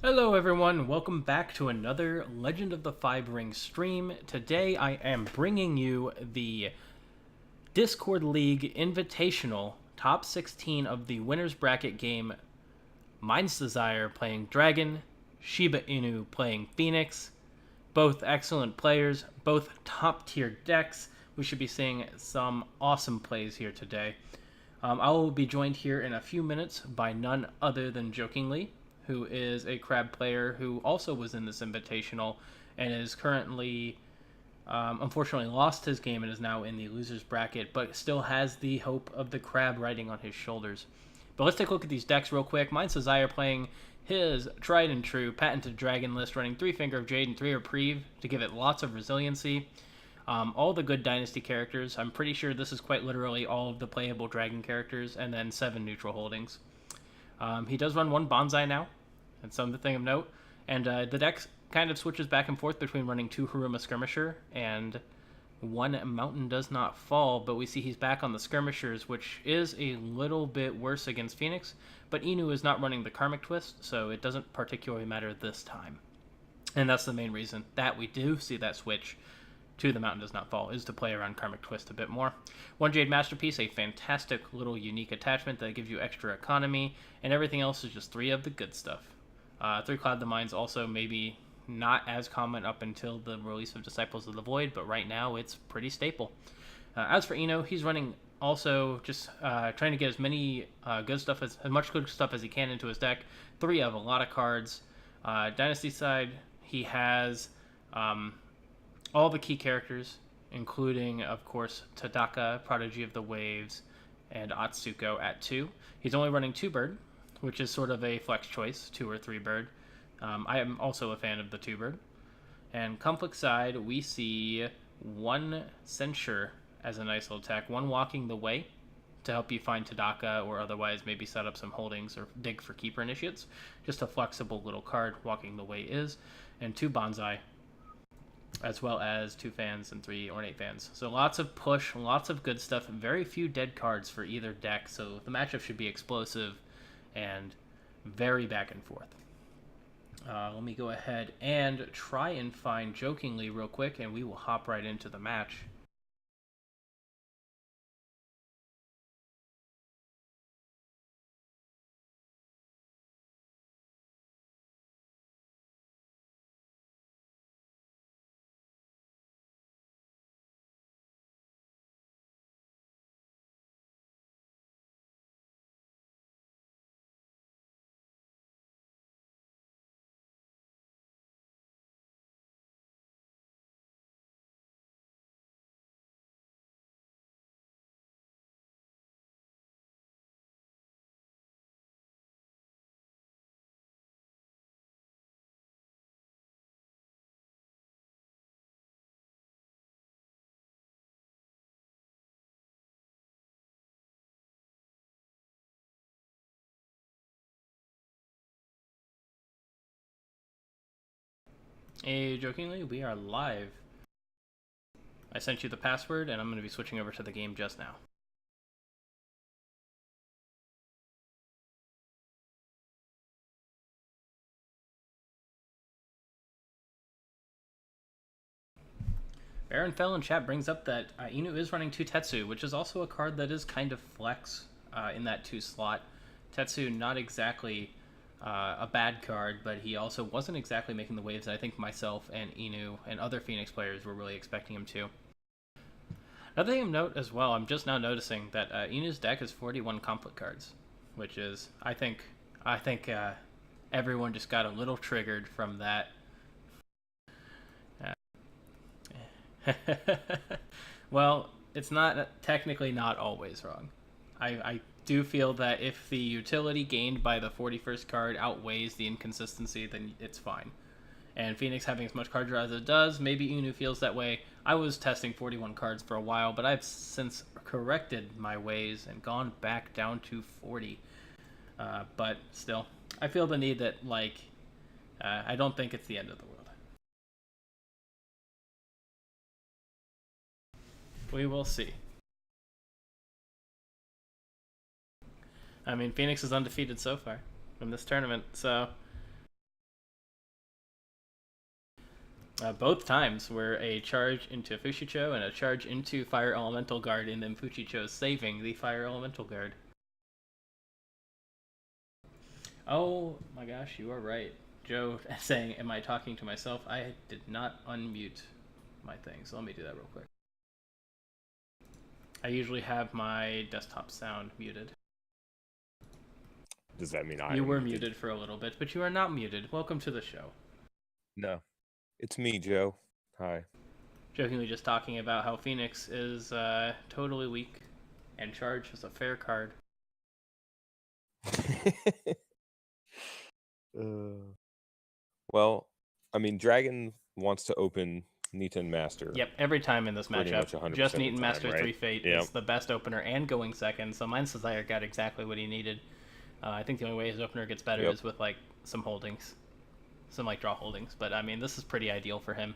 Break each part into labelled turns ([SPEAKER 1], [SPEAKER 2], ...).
[SPEAKER 1] Hello everyone, welcome back to another Legend of the Five Rings stream. Today I am bringing you the Discord League Invitational Top 16 of the winner's bracket game. Mind's Desire playing Dragon, Shiba Inu playing Phoenix. Both excellent players, both top tier decks. We should be seeing some awesome plays here today. I will be joined here in a few minutes by none other than Jokingly, who is a crab player who also was in this invitational and is currently, unfortunately, lost his game and is now in the loser's bracket, but still has the hope of the crab riding on his shoulders. But let's take a look at these decks real quick. Mind's Desire playing his tried and true patented dragon list, running 3 Finger of Jade and 3 Reprieve to give it lots of resiliency. All the good Dynasty characters. I'm pretty sure this is quite literally all of the playable dragon characters, and then 7 neutral holdings. He does run 1 Bonsai now. That's something of note. And the deck kind of switches back and forth between running 2 Haruma Skirmisher and 1 Mountain Does Not Fall, but we see he's back on the Skirmishers, which is a little bit worse against Phoenix, but Inu is not running the Karmic Twist, so it doesn't particularly matter this time. And that's the main reason that we do see that switch to the Mountain Does Not Fall, is to play around Karmic Twist a bit more. 1 Jade Masterpiece, a fantastic little unique attachment that gives you extra economy, and everything else is just 3 of the good stuff. 3 Cloud the Mind's also maybe not as common up until the release of Disciples of the Void, but right now it's pretty staple. As for Eno, he's running also just trying to get as many good stuff as much good stuff as he can into his deck. 3 of a lot of cards. Dynasty side, he has all the key characters, including of course Tadaka, Prodigy of the Waves, and Atsuko at 2. He's only running 2 bird, which is sort of a flex choice, 2 or 3 bird. I am also a fan of the 2 bird. And conflict side, we see 1 Censure as a nice little tech, 1 Walking the Way to help you find Tadaka or otherwise maybe set up some holdings or dig for keeper initiates. Just a flexible little card, Walking the Way is. And 2 Bonsai, as well as 2 Fans and 3 Ornate Fans. So lots of push, lots of good stuff, and very few dead cards for either deck, so the matchup should be explosive and very back and forth. Let me go ahead and try and find Jokingly real quick, and we will hop right into the match. Hey, Jokingly, we are live. I sent you the password, and I'm going to be switching over to the game just now. Baron Fell in chat brings up that Inu is running 2 Tetsu, which is also a card that is kind of flex in that 2 slot. Tetsu, not exactly a bad card, but he also wasn't exactly making the waves that I think myself and Inu and other Phoenix players were really expecting him to. Another thing of note as well, I'm just now noticing that Inu's deck is 41 conflict cards, which is, I think everyone just got a little triggered from that. Well, it's not technically not always wrong. I do feel that if the utility gained by the 41st card outweighs the inconsistency, then it's fine. And Phoenix having as much card draw as it does, maybe Inu feels that way. I was testing 41 cards for a while, but I've since corrected my ways and gone back down to 40. But still, I feel the need that, I don't think it's the end of the world. We will see. I mean, Phoenix is undefeated so far in this tournament, so Both times were a charge into Fushicho and a charge into Fire Elemental Guard, and then Fushicho saving the Fire Elemental Guard. Oh my gosh, you are right. Joe saying, am I talking to myself? I did not unmute my thing, so let me do that real quick. I usually have my desktop sound muted.
[SPEAKER 2] Does that mean
[SPEAKER 1] You were muted for a little bit, but you are not muted. Welcome to the show.
[SPEAKER 2] No. It's me, Joe. Hi.
[SPEAKER 1] Jokingly just talking about how Phoenix is totally weak, and Charge is a fair card.
[SPEAKER 2] Well, I mean, Dragon wants to open Niten Master.
[SPEAKER 1] Yep, every time in this matchup, just Niten Master
[SPEAKER 2] right?
[SPEAKER 1] 3 Fate is the best opener and going second, so Mind's Desire got exactly what he needed. I think the only way his opener gets better is with, like, some holdings. Some, like, draw holdings. But, I mean, this is pretty ideal for him.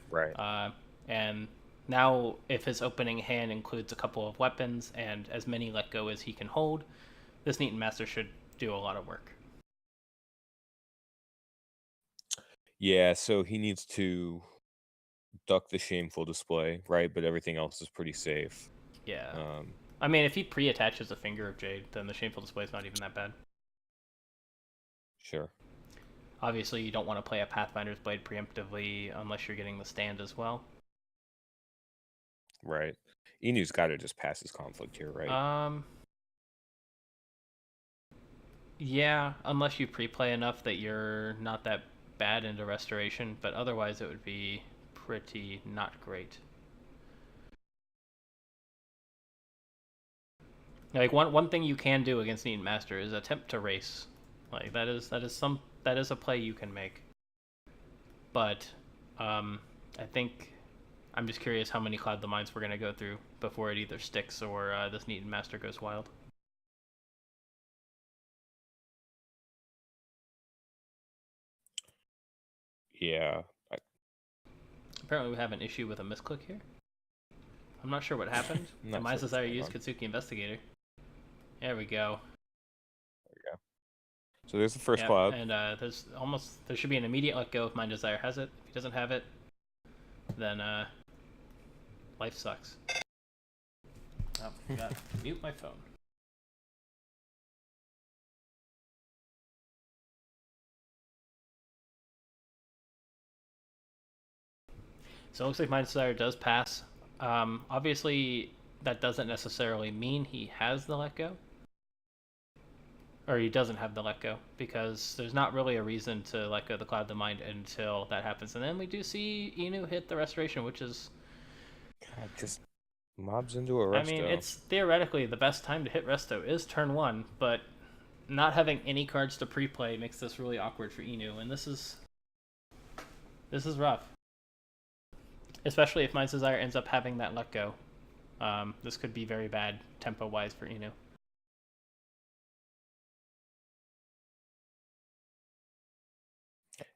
[SPEAKER 2] Right.
[SPEAKER 1] And now, if his opening hand includes a couple of weapons and as many let go as he can hold, this Niten Master should do a lot of work.
[SPEAKER 2] Yeah, so he needs to duck the Shameful Display, right? But everything else is pretty safe.
[SPEAKER 1] Yeah. I mean, if he pre-attaches a Finger of Jade, then the Shameful Display is not even that bad.
[SPEAKER 2] Sure.
[SPEAKER 1] Obviously, you don't want to play a Pathfinder's Blade preemptively unless you're getting the stand as well.
[SPEAKER 2] Right. Inu's got to just pass his conflict here, right?
[SPEAKER 1] Yeah, unless you pre-play enough that you're not that bad into Restoration, but otherwise it would be pretty not great. Like one thing you can do against Neten Master is attempt to race. Like that is a play you can make. But I think I'm just curious how many Cloud the Minds we're gonna go through before it either sticks or this Neten Master goes wild.
[SPEAKER 2] Yeah.
[SPEAKER 1] Apparently we have an issue with a misclick here. I'm not sure what happened. Mind's Desire used Katsuki Investigator. There we go.
[SPEAKER 2] There we go. So there's the first cloud.
[SPEAKER 1] And there should be an immediate let go if Mind Desire has it. If he doesn't have it, then life sucks. Oh, forgot to mute my phone. So it looks like Mind Desire does pass. Obviously, that doesn't necessarily mean he has the let go. Or he doesn't have the let go, because there's not really a reason to let go the Cloud the Mind until that happens. And then we do see Inu hit the Restoration, which is...
[SPEAKER 2] God, just mobs into a Resto.
[SPEAKER 1] I mean, it's theoretically the best time to hit Resto is turn 1, but not having any cards to pre-play makes this really awkward for Inu, and this is rough. Especially if Mind's Desire ends up having that let go. This could be very bad tempo-wise for Inu.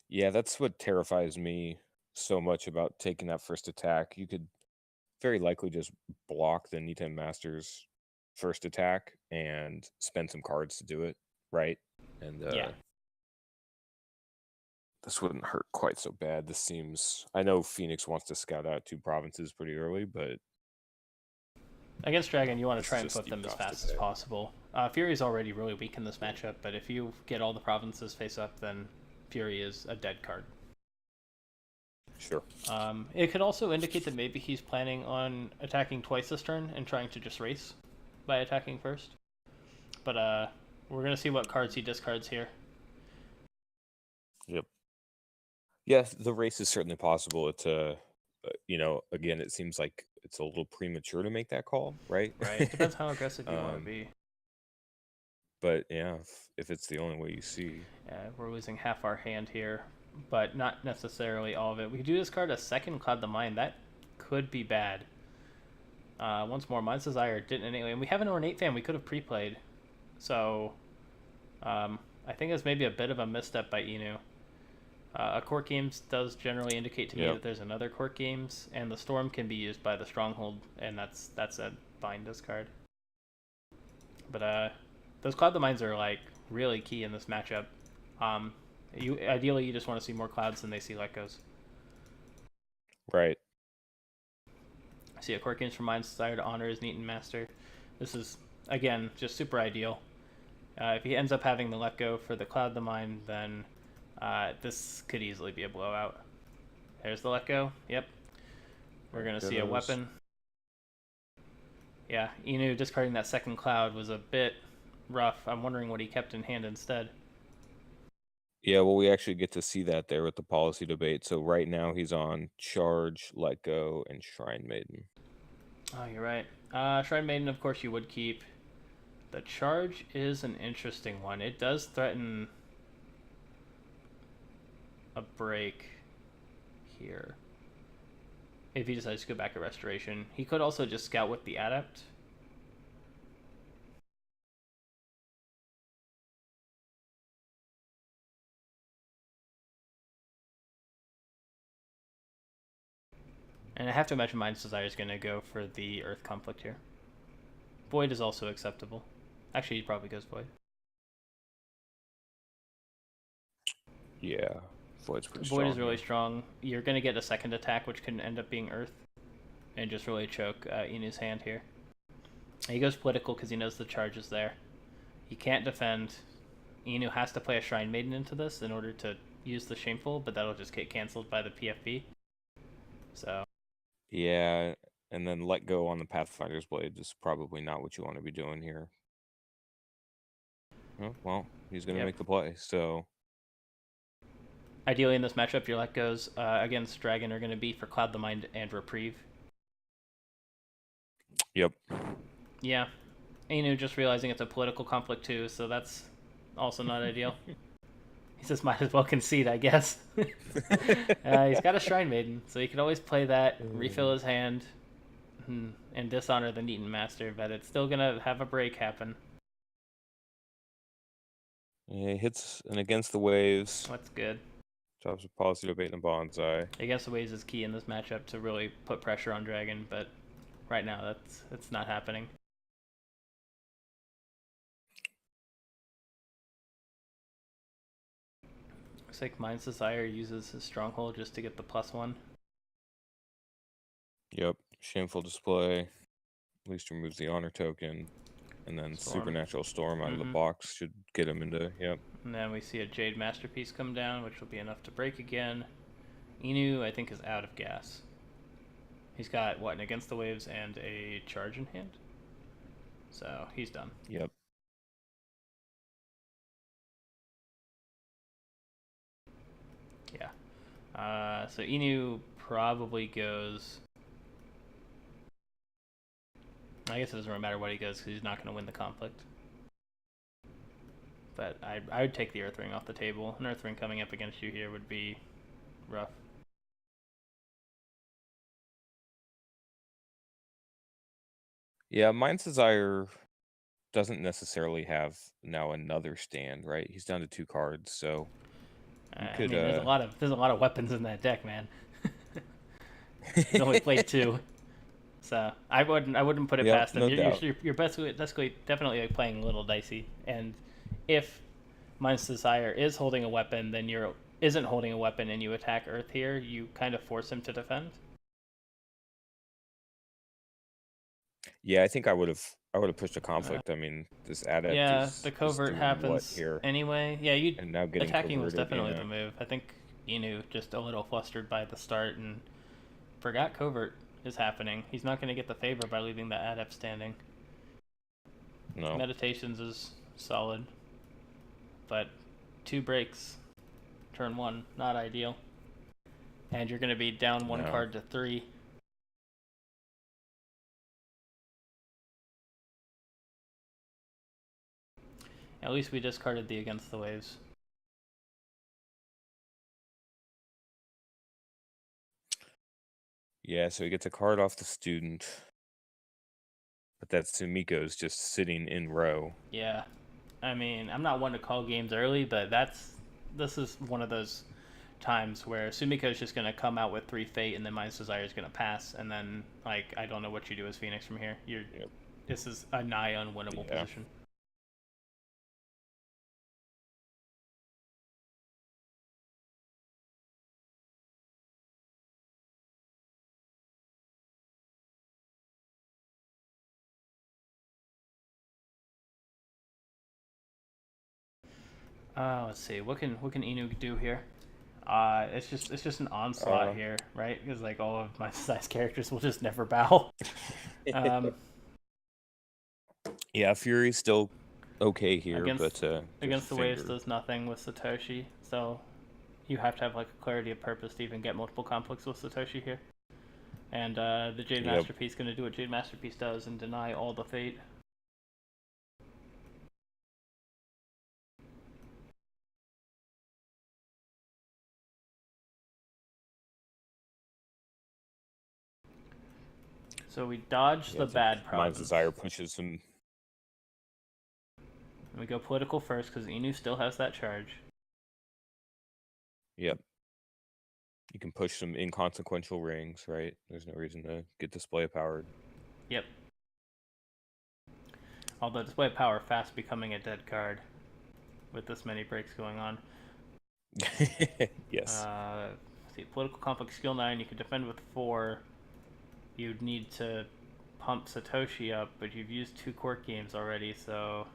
[SPEAKER 2] Yeah, that's what terrifies me so much about taking that first attack. You could very likely just block the Niten Master's first attack and spend some cards to do it, right? And
[SPEAKER 1] yeah.
[SPEAKER 2] This wouldn't hurt quite so bad. This seems... I know Phoenix wants to scout out 2 provinces pretty early, but...
[SPEAKER 1] Against Dragon, you want to try and flip them as fast as possible. Fury's already really weak in this matchup, but if you get all the provinces face up, then Fury is a dead card.
[SPEAKER 2] Sure.
[SPEAKER 1] It could also indicate that maybe he's planning on attacking twice this turn and trying to just race by attacking first. But we're going to see what cards he discards here.
[SPEAKER 2] Yep. Yes, the race is certainly possible. It's again, it seems like it's a little premature to make that call, right?
[SPEAKER 1] Right. Depends how aggressive you want to be.
[SPEAKER 2] But yeah, if it's the only way you see.
[SPEAKER 1] Yeah, we're losing half our hand here, but not necessarily all of it. We could do discard a second Cloud the Mind. That could be bad. Once more, Mind's Desire didn't anyway. And we have an Ornate Fan we could have pre-played. So I think it's maybe a bit of a misstep by Inu. A Court Games does generally indicate to me that there's another Court Games, and the Storm can be used by the Stronghold, and that's a fine discard. But those Cloud the Minds are like really key in this matchup. Ideally you just want to see more clouds than they see let goes.
[SPEAKER 2] Right.
[SPEAKER 1] See a Quirkins from Mind's Desire to honor his Neaten Master. This is, again, just super ideal. If he ends up having the let go for the Cloud of the Mind, then this could easily be a blowout. There's the let go. Yep. We're going to see a weapon. Yeah, Inu discarding that second Cloud was a bit rough. I'm wondering what he kept in hand instead.
[SPEAKER 2] Yeah, well, we actually get to see that there with the policy debate. So right now he's on Charge, Let Go, and Shrine Maiden.
[SPEAKER 1] Oh, you're right. Shrine Maiden, of course, you would keep. The Charge is an interesting one. It does threaten a break here. If he decides to go back to Restoration. He could also just scout with the Adept. And I have to imagine Mind's Desire is going to go for the Earth Conflict here. Void is also acceptable. Actually, he probably goes Void.
[SPEAKER 2] Yeah, Void's pretty
[SPEAKER 1] Void
[SPEAKER 2] strong.
[SPEAKER 1] is really strong. You're going to get a second attack, which can end up being Earth. And just really choke Inu's hand here. He goes political because he knows the charge is there. He can't defend. Inu has to play a Shrine Maiden into this in order to use the Shameful, but that'll just get cancelled by the PFB. So.
[SPEAKER 2] Yeah, and then Let Go on the Pathfinder's Blade is probably not what you want to be doing here. Oh, well, he's going to make the play, so...
[SPEAKER 1] Ideally in this matchup, your let goes against Dragon are going to be for Cloud the Mind and Reprieve.
[SPEAKER 2] Yep.
[SPEAKER 1] Yeah. Inu just realizing it's a political conflict too, so that's also not ideal. He says might as well concede, I guess. He's got a Shrine Maiden, so he could always play that, refill his hand, and dishonor the Neaten Master, but it's still going to have a break happen.
[SPEAKER 2] Yeah, he hits an Against the Waves.
[SPEAKER 1] That's good.
[SPEAKER 2] Drops a Policy Debate and a Bonsai.
[SPEAKER 1] Against the Waves is key in this matchup to really put pressure on Dragon, but right now that's not happening. Looks like Mind's Desire uses his Stronghold just to get the +1.
[SPEAKER 2] Yep. Shameful Display. At least removes the honor token. And then Supernatural Storm out of the box should get him into, yep.
[SPEAKER 1] And then we see a Jade Masterpiece come down, which will be enough to break again. Inu, I think, is out of gas. He's got, what, an Against the Waves and a Charge in hand? So, he's done.
[SPEAKER 2] Yep.
[SPEAKER 1] Yeah. So Inu probably goes... I guess it doesn't really matter what he goes because he's not going to win the conflict. But I would take the Earth Ring off the table. An Earth Ring coming up against you here would be rough.
[SPEAKER 2] Yeah, Mind's Desire doesn't necessarily have now another stand, right? He's down to 2 cards, so
[SPEAKER 1] I mean, there's a lot of weapons in that deck, man. He's only played 2. So I wouldn't put it past him. You're basically definitely playing a little dicey. And if Mind's Desire is holding a weapon, then isn't holding a weapon and you attack Earth here, you kind of force him to defend.
[SPEAKER 2] Yeah, I think I would have pushed a conflict. I mean, this Adept is
[SPEAKER 1] the covert happens
[SPEAKER 2] here?
[SPEAKER 1] Anyway. Yeah,
[SPEAKER 2] and now getting
[SPEAKER 1] attacking was
[SPEAKER 2] converted,
[SPEAKER 1] definitely the move. I think Inu just a little flustered by the start and forgot covert is happening. He's not going to get the favor by leaving the Adept standing.
[SPEAKER 2] No.
[SPEAKER 1] Meditations is solid, but 2 breaks, turn 1, not ideal. And you're going to be down 1 card to 3. At least we discarded the Against the Waves.
[SPEAKER 2] Yeah, so he gets a card off the student. But that Sumiko's just sitting in row.
[SPEAKER 1] Yeah. I mean, I'm not one to call games early, but this is one of those times where Sumiko's just going to come out with 3 Fate and then Mind's Desire is going to pass, and then, like, I don't know what you do as Phoenix from here. This is a nigh unwinnable position. Let's see. What can Inu do here? It's just an onslaught
[SPEAKER 2] Uh,
[SPEAKER 1] here, right? Because like all of my size characters will just never bow. Um,
[SPEAKER 2] yeah, Fury's still okay here,
[SPEAKER 1] against
[SPEAKER 2] but just
[SPEAKER 1] against the waves
[SPEAKER 2] finger.
[SPEAKER 1] does nothing with Satoshi, so you have to have like a clarity of purpose to even get multiple conflicts with Satoshi here. And the Jade
[SPEAKER 2] Yep.
[SPEAKER 1] Masterpiece going to do what Jade Masterpiece does and deny all the fate. So we dodge
[SPEAKER 2] Yeah,
[SPEAKER 1] the
[SPEAKER 2] I think
[SPEAKER 1] bad
[SPEAKER 2] Mind's
[SPEAKER 1] province.
[SPEAKER 2] Desire pushes him.
[SPEAKER 1] And we go political first because Inu still has that charge.
[SPEAKER 2] Yep. You can push some inconsequential rings, right? There's no reason to get display powered.
[SPEAKER 1] Yep. Although display power fast becoming a dead card with this many breaks going on.
[SPEAKER 2] Yes.
[SPEAKER 1] See, political conflict skill 9. You can defend with 4. You'd need to pump Satoshi up, but you've used 2 court games already, so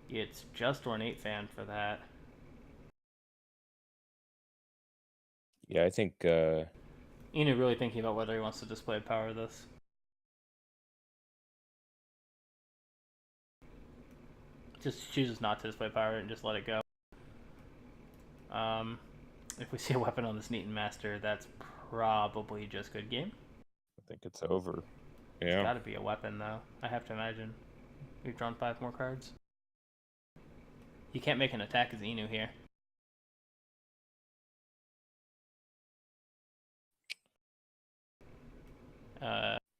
[SPEAKER 1] it's just Ornate Fan for that.
[SPEAKER 2] Yeah, I think
[SPEAKER 1] Inu really thinking about whether he wants to display power this. Just chooses not to display power and just let it go. If we see a weapon on this Neaton Master, that's probably just good game.
[SPEAKER 2] I think it's over.
[SPEAKER 1] It's
[SPEAKER 2] Yeah.
[SPEAKER 1] got to be a weapon, though. I have to imagine. We've drawn 5 more cards. You can't make an attack as Inu here.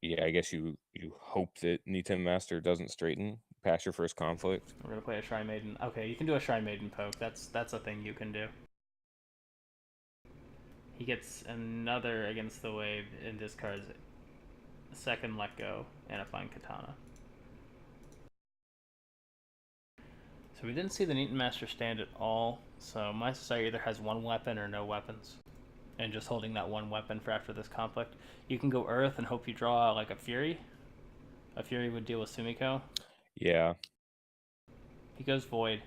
[SPEAKER 2] Yeah, I guess you hope that Niten Master doesn't straighten past your first conflict.
[SPEAKER 1] We're gonna play a Shrine Maiden. Okay, you can do a Shrine Maiden poke. That's a thing you can do. He gets another against the wave and discards a second let go and a fine katana. So we didn't see the Neaton Master stand at all. So my society either has one weapon or no weapons, and just holding that one weapon for after this conflict. You can go Earth and hope you draw like a Fury. A Fury would deal with Sumiko.
[SPEAKER 2] Yeah.
[SPEAKER 1] He goes Void.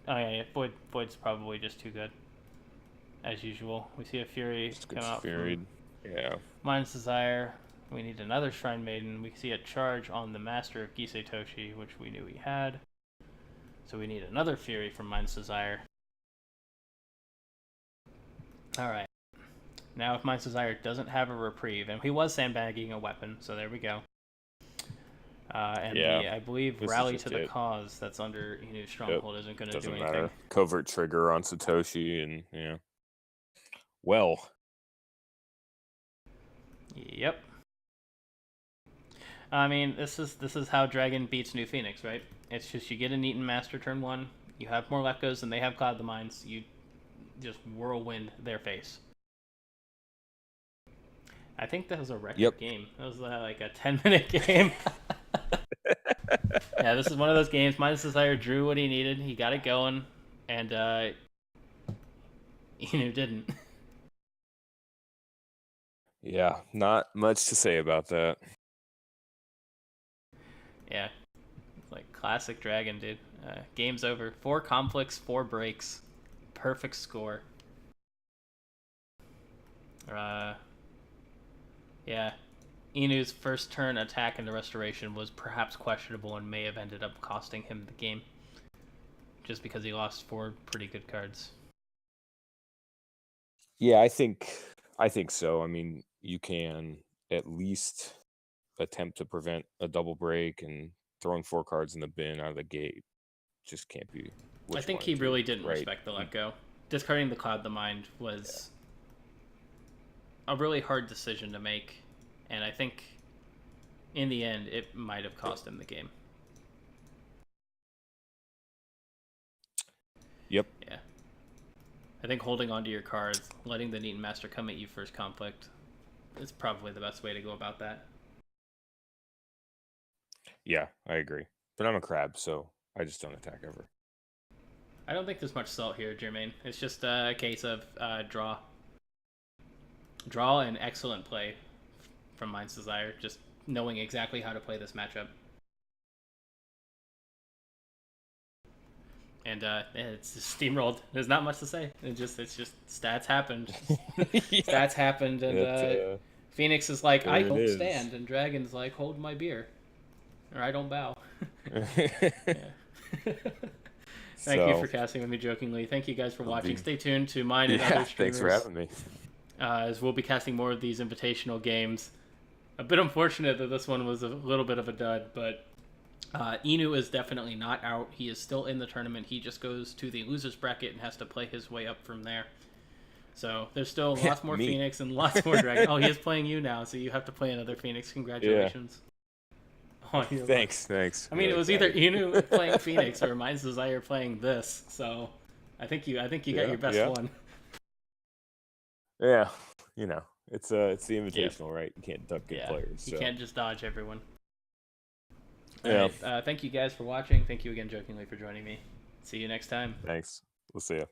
[SPEAKER 1] Oh yeah, Void's probably just too good. As usual, we see a Fury
[SPEAKER 2] Just
[SPEAKER 1] come
[SPEAKER 2] gets
[SPEAKER 1] out
[SPEAKER 2] Furied. Yeah.
[SPEAKER 1] from Mind's Desire. We need another Shrine Maiden. We see a charge on the Master of Gisei Toshi, which we knew he had. So we need another Fury from Mind's Desire. Alright. Now if Mind's Desire doesn't have a reprieve, and he was sandbagging a weapon, so there we go. And
[SPEAKER 2] Yeah.
[SPEAKER 1] I believe
[SPEAKER 2] This is
[SPEAKER 1] Rally
[SPEAKER 2] just
[SPEAKER 1] to the
[SPEAKER 2] it.
[SPEAKER 1] Cause that's under Inu's Stronghold isn't going to do
[SPEAKER 2] Doesn't
[SPEAKER 1] anything.
[SPEAKER 2] matter. Covert trigger on Satoshi and yeah. Well.
[SPEAKER 1] Yep. I mean, this is how Dragon beats New Phoenix, right? It's just you get a Neaton Master turn 1, you have more let goes than they have Cloud the Mines, you just whirlwind their face. I think that was a record game. That was like a 10-minute game. Yeah, this is one of those games. Mind's Desire drew what he needed. He got it going, and didn't.
[SPEAKER 2] Yeah, not much to say about that.
[SPEAKER 1] Yeah, it's like classic Dragon, dude. Game's over. 4 conflicts, 4 breaks, perfect score. Yeah, Inu's first turn attack into Restoration was perhaps questionable and may have ended up costing him the game, just because he lost 4 pretty good cards.
[SPEAKER 2] Yeah, I think so. I mean, you can at least attempt to prevent a double break, and throwing 4 cards in the bin out of the gate just can't be
[SPEAKER 1] I
[SPEAKER 2] what you
[SPEAKER 1] think
[SPEAKER 2] want
[SPEAKER 1] he
[SPEAKER 2] to
[SPEAKER 1] really
[SPEAKER 2] do,
[SPEAKER 1] didn't
[SPEAKER 2] right?
[SPEAKER 1] respect the let go. Discarding the Cloud the Mind was a really hard decision to make, and I think in the end it might have cost him the game.
[SPEAKER 2] Yep.
[SPEAKER 1] Yeah. I think holding onto your cards, letting the Neaton Master come at you first conflict, is probably the best way to go about that.
[SPEAKER 2] Yeah, I agree. But I'm a crab, so I just don't attack ever.
[SPEAKER 1] I don't think there's much salt here, Jermaine. It's just a case of draw. Draw and excellent play from Mind's Desire, just knowing exactly how to play this matchup. and it's just steamrolled. There's not much to say. It's just stats happened.
[SPEAKER 2] Yeah,
[SPEAKER 1] Stats happened, and Phoenix is like, I
[SPEAKER 2] there it
[SPEAKER 1] don't
[SPEAKER 2] is.
[SPEAKER 1] stand, and Dragon's like, hold my beer, or I don't bow. Thank you for casting with me jokingly. Thank you guys for watching. Stay tuned to mine and other streamers.
[SPEAKER 2] Thanks for having me.
[SPEAKER 1] As we'll be casting more of these invitational games. A bit unfortunate that this one was a little bit of a dud, but Inu is definitely not out. He is still in the tournament. He just goes to the losers bracket and has to play his way up from there. So there's still lots more Phoenix and lots more Dragon. Oh, he is playing you now, so you have to play another Phoenix. Congratulations.
[SPEAKER 2] Yeah. Oh, thanks.
[SPEAKER 1] I mean, it was either Inu playing Phoenix or Mind's Desire playing this. So I think you got your best one.
[SPEAKER 2] Yeah, it's the invitational, right? You can't duck good players. So.
[SPEAKER 1] You can't just dodge everyone.
[SPEAKER 2] Yeah.
[SPEAKER 1] All right, thank you guys for watching. Thank you again, jokingly, for joining me. See you next time.
[SPEAKER 2] Thanks. We'll see you.